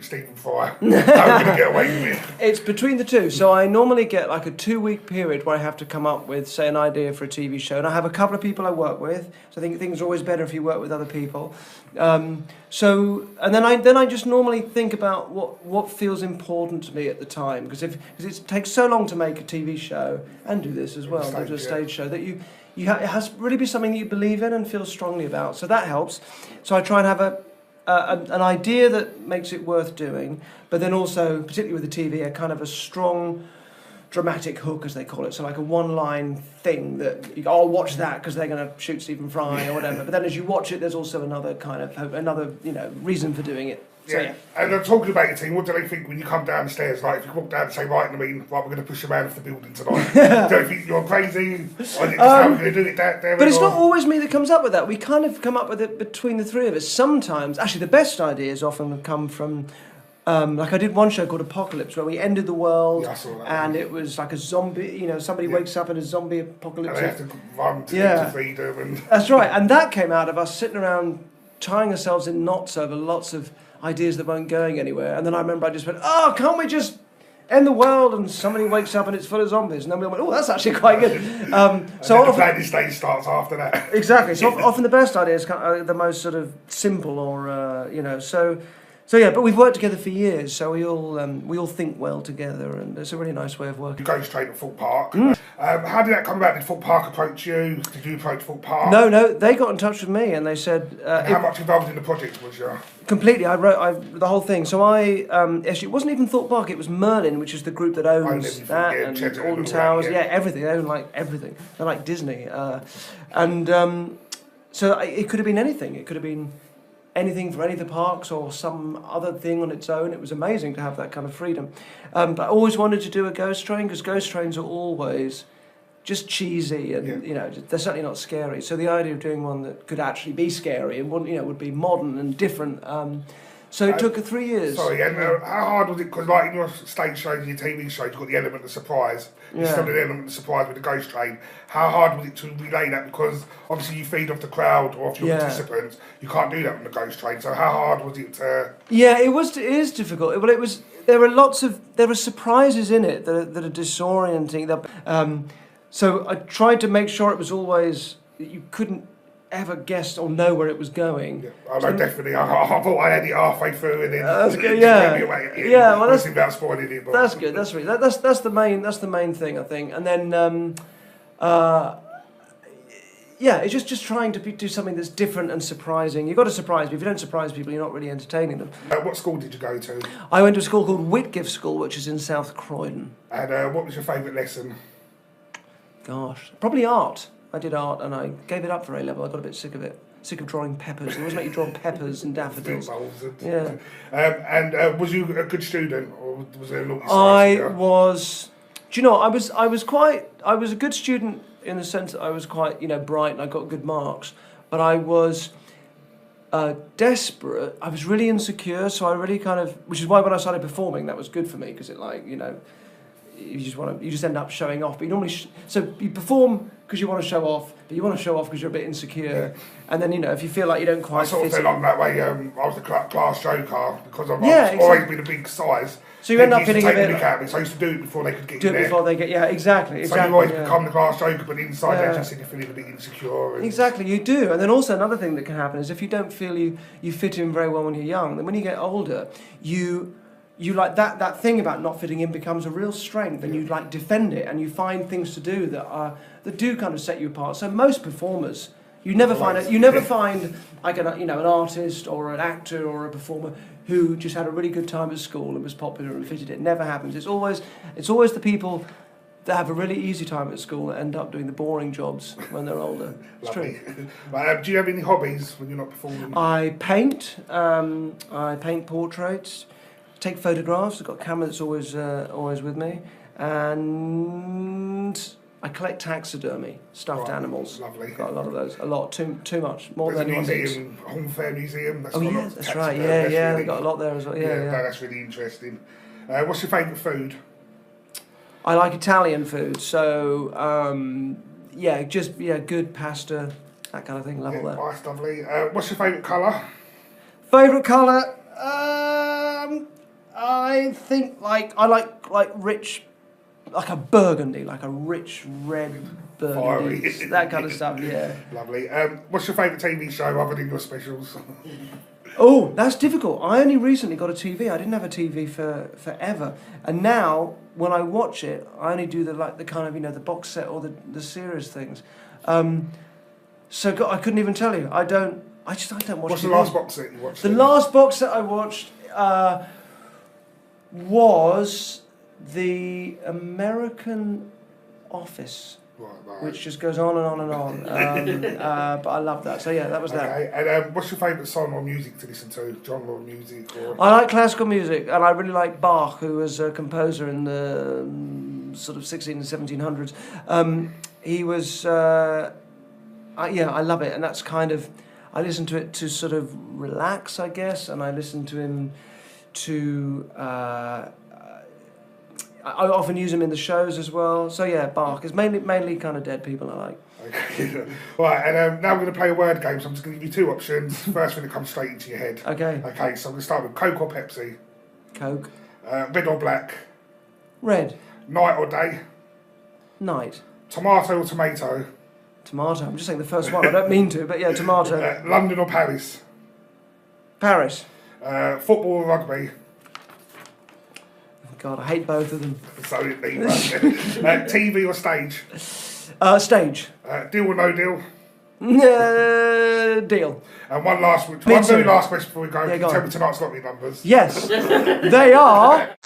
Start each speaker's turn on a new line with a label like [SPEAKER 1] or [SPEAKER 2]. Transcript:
[SPEAKER 1] Stephen Fry. How are we going to get away with it?
[SPEAKER 2] It's between the two. So I normally get like a 2-week period where I have to come up with, say, an idea for a TV show. And I have a couple of people I work with. So I think things are always better if you work with other people. And then I just normally think about what feels important to me at the time. Because it takes so long to make a TV show and do this as well, do a stage show, that it has to really be something that you believe in and feel strongly about. So that helps. So I try and have an idea that makes it worth doing, but then also, particularly with the TV, a kind of a strong dramatic hook, as they call it. So like a one-line thing that you go, oh, watch that because they're going to shoot Stephen Fry or whatever. But then as you watch it, there's also another kind of reason for doing it. So,
[SPEAKER 1] yeah. And talking about your team, what do they think when you come down the stairs? Like, if you walk down and say, right, we're going to push a man off the building tonight. Do you think you're crazy? Or is it just how we're going to do it there?
[SPEAKER 2] But it's not always me that comes up with that. We kind of come up with it between the three of us. Sometimes, actually, the best ideas often come from, like I did one show called Apocalypse, where we ended the world, and it was like a zombie, somebody wakes up in a zombie apocalypse.
[SPEAKER 1] And they have to run to feed them. And
[SPEAKER 2] that's right. And that came out of us sitting around tying ourselves in knots over lots of ideas that weren't going anywhere. And then I remember I just went, oh, can't we just end the world? And somebody wakes up and it's full of zombies. And then we went, oh, that's actually quite good.
[SPEAKER 1] So the planning stage starts after that.
[SPEAKER 2] Exactly. So often the best ideas are the most sort of simple or, So yeah, but we've worked together for years, so we all think well together, and it's a really nice way of working.
[SPEAKER 1] You go straight to Thorpe Park. How did that come about? Did Thorpe Park approach you? Did you approach Thorpe Park?
[SPEAKER 2] No, they got in touch with me and they said...
[SPEAKER 1] how much involved in the project was you?
[SPEAKER 2] Completely, I wrote the whole thing. So actually, it wasn't even Thorpe Park, it was Merlin, which is the group that owns that, and Alton Towers, everything. They own like everything. They're like Disney. So it could have been anything. It could have been anything for any of the parks or some other thing on its own. It was amazing to have that kind of freedom. But I always wanted to do a ghost train, because ghost trains are always just cheesy and they're certainly not scary. So the idea of doing one that could actually be scary and would be modern and different. So it took 3 years.
[SPEAKER 1] Sorry, and how hard was it? Because like in your stage shows and your TV shows, you've got the element of surprise. You still have the element of surprise with the ghost train. How hard was it to relay that? Because obviously you feed off the crowd or off your participants. You can't do that on the ghost train. So how hard was it to...
[SPEAKER 2] Yeah, it is difficult. Well, there are surprises in it that are disorienting. So I tried to make sure it was always that you couldn't ever guessed or know where it was going.
[SPEAKER 1] Yeah, I know, definitely. I thought I had it halfway through and then
[SPEAKER 2] that's good.
[SPEAKER 1] Well, that's about spoiling it. But
[SPEAKER 2] that's good. That's really that's the main thing, I think. And then it's just trying to do something that's different and surprising. You've got to surprise people. If you don't surprise people, you're not really entertaining them.
[SPEAKER 1] What school did you go to?
[SPEAKER 2] I went to a school called Whitgift School, which is in South Croydon.
[SPEAKER 1] And what was your favourite lesson?
[SPEAKER 2] Gosh, probably art. I did art and I gave it up for A-level. I got a bit sick of it. Sick of drawing peppers. They always make you draw peppers and daffodils. Yeah.
[SPEAKER 1] And was you a good student, or was there a lot of
[SPEAKER 2] I was... Do you know, I was a good student in the sense that I was quite, bright and I got good marks. But I was desperate. I was really insecure, so I really kind of... Which is why when I started performing, that was good for me, because it you just end up showing off. But you normally so you perform because you want to show off, but you want to show off because you're a bit insecure. Yeah. And then if you feel like you don't quite.
[SPEAKER 1] I sort of feel like that way. I was the class joker because I've always been a big size.
[SPEAKER 2] So you end up feeling a bit.
[SPEAKER 1] So I used to do it before they could get
[SPEAKER 2] exactly.
[SPEAKER 1] So you always become the class joker, but inside you're just feeling a bit insecure.
[SPEAKER 2] Exactly, you do. And then also another thing that can happen is if you don't feel you fit in very well when you're young, then when you get older, you like that thing about not fitting in becomes a real strength, and you like defend it, and you find things to do that do kind of set you apart. So most performers, you never find like an artist or an actor or a performer who just had a really good time at school and was popular and fitted in. It never happens. It's always the people that have a really easy time at school that end up doing the boring jobs when they're older. It's true.
[SPEAKER 1] Do you have any hobbies when you're not performing?
[SPEAKER 2] I paint. I paint portraits. Take photographs. I've got a camera that's always with me, and I collect taxidermy, stuffed animals.
[SPEAKER 1] Lovely.
[SPEAKER 2] Got a lot of those. A lot, too much, more than anyone thinks.
[SPEAKER 1] Home Fair Museum.
[SPEAKER 2] That's right. Yeah. They've got a lot there as well. Yeah.
[SPEAKER 1] That's really interesting. What's your favourite food?
[SPEAKER 2] I like Italian food, so good pasta, that kind of thing. Love all that.
[SPEAKER 1] Nice, lovely. What's your favourite colour?
[SPEAKER 2] Favourite colour? I think I like rich, like a burgundy, like a rich red burgundy, that kind of stuff. Yeah.
[SPEAKER 1] Lovely. What's your favourite TV show other than your specials?
[SPEAKER 2] Oh, that's difficult. I only recently got a TV. I didn't have a TV for forever, and now when I watch it, I only do the kind of the box set or the series things. So I couldn't even tell you. I don't watch.
[SPEAKER 1] What's
[SPEAKER 2] TV.
[SPEAKER 1] the last box set you watched?
[SPEAKER 2] The last box set I watched was the American Office. Right. Which just goes on and on and on. But I love that. So yeah, that was that.
[SPEAKER 1] Okay. And what's your favourite song or music to listen to? Genre of music? Or?
[SPEAKER 2] I like classical music, and I really like Bach, who was a composer in the sort of 16 and 1700s. He was, I love it, and that's kind of, I listen to it to sort of relax, I guess, and I listen to him to. I often use them in the shows as well. So yeah, Bach is mainly kind of dead people I like.
[SPEAKER 1] Okay. Right, and now we're going to play a word game. So I'm just going to give you two options. First thing that comes straight into your head.
[SPEAKER 2] Okay.
[SPEAKER 1] Okay, so I'm going to start with Coke or Pepsi.
[SPEAKER 2] Coke.
[SPEAKER 1] Red or black.
[SPEAKER 2] Red.
[SPEAKER 1] Night or day.
[SPEAKER 2] Night.
[SPEAKER 1] Tomato or tomato.
[SPEAKER 2] Tomato. I'm just saying the first one. I don't mean to, but yeah, tomato.
[SPEAKER 1] London or Paris.
[SPEAKER 2] Paris.
[SPEAKER 1] Football or rugby.
[SPEAKER 2] God, I hate both of them.
[SPEAKER 1] So TV or stage?
[SPEAKER 2] Stage.
[SPEAKER 1] Deal or no deal?
[SPEAKER 2] Deal.
[SPEAKER 1] And one very last question before we go.
[SPEAKER 2] Yeah,
[SPEAKER 1] Can you tell me tonight's lottery numbers?
[SPEAKER 2] Yes, they are.